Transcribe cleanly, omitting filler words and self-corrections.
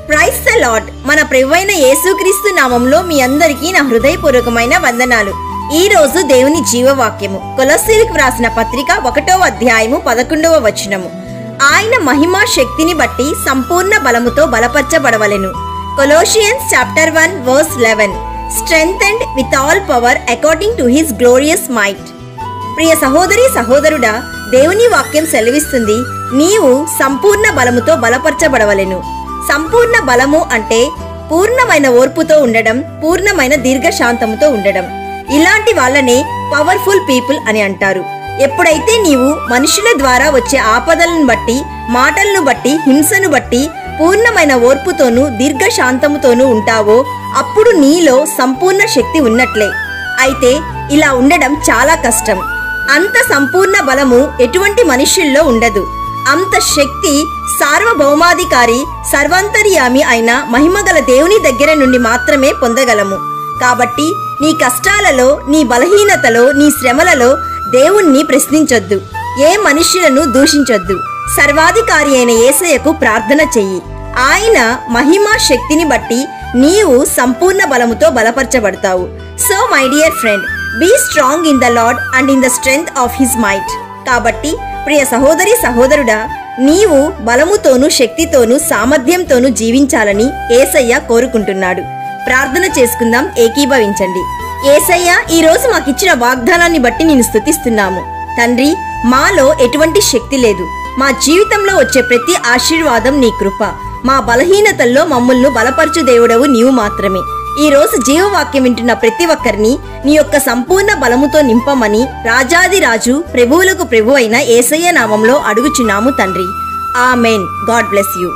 Praise the lord. మన ప్రభువైన యేసుక్రీస్తు నామంలో మీ అందరికీ నా హృదయపూర్వకమైన వందనాలు. ఈ రోజు దేవుని జీవవాక్యము కొలస్సీలకు వ్రాసిన పత్రిక 1వ అధ్యాయము 11వ వచనము. ఆయన మహిమా శక్తిని బట్టి సంపూర్ణ బలముతో బలపరచబడవలెను. Colossians chapter 1 verse 11. Strengthened with all power according to his glorious might. ప్రియ సహోదరి సహోదరుడా, దేవుని వాక్యం సెలవిస్తుంది, నీవు సంపూర్ణ బలముతో బలపరచబడవలెను. సంపూర్ణ బలము అంటే పూర్ణమైన ఓర్పుతో ఉండడం, పూర్ణమైన దీర్ఘశాంతముతో ఉండడం. ఇలాంటి వాళ్ళనే పవర్ఫుల్ పీపుల్ అని అంటారు. ఎప్పుడైతే నీవు మనుషుల ద్వారా వచ్చే ఆపదలను బట్టి, మాటలను బట్టి, హింసను బట్టి పూర్ణమైన ఓర్పుతోనూ దీర్ఘశాంతముతోనూ ఉంటావో అప్పుడు నీలో సంపూర్ణ శక్తి ఉన్నట్లే. అయితే ఇలా ఉండడం చాలా కష్టం. అంత సంపూర్ణ బలము ఎటువంటి మనుష్యుల్లో ఉండదు. అంత శక్తి సార్వభౌమాధికారి, సర్వాంతర్యామి అయిన మహిమగల దేవుని దగ్గర నుండి మాత్రమే పొందగలము. కాబట్టి నీ కష్టాలలో, నీ బలహీనతలో, నీ శ్రమలలో దేవుణ్ణి ప్రశ్నించొద్దు. ఏ మనుష్యులను దూషించొద్దు. సర్వాధికారి అయిన యేసయ్యకు ప్రార్థన చెయ్యి. ఆయన మహిమా శక్తిని బట్టి నీవు సంపూర్ణ బలముతో బలపరచబడతావు. So my dear friend, be strong in the Lord and in the strength of his might. కాబట్టి ప్రియ సహోదరి సహోదరుడా, నీవు బలముతోనూ శక్తితోనూ సామర్థ్యంతోనూ జీవించాలని యేసయ్య కోరుకుంటున్నాడు. ప్రార్థన చేసుకుందాం, ఏకీభవించండి. యేసయ్య, ఈ రోజు మాకిచ్చిన వాగ్దానాన్ని బట్టి నేను స్తుతిస్తున్నాము. తండ్రి, మాలో ఎటువంటి శక్తి లేదు. మా జీవితంలో వచ్చే ప్రతి ఆశీర్వాదం నీ కృప. మా బలహీనతల్లో మమ్మల్ని బలపరచు దేవుడవు నీవు మాత్రమే. ఈ రోజు జీవవాక్యం వింటున్న ప్రతి ఒక్కరిని నీ యొక్క సంపూర్ణ బలముతో నింపమని రాజాది రాజు, ప్రభువులకు ప్రభు అయిన యేసయ్య నామంలో అడుగుచున్నాము తండ్రి. ఆమెన్. God bless you.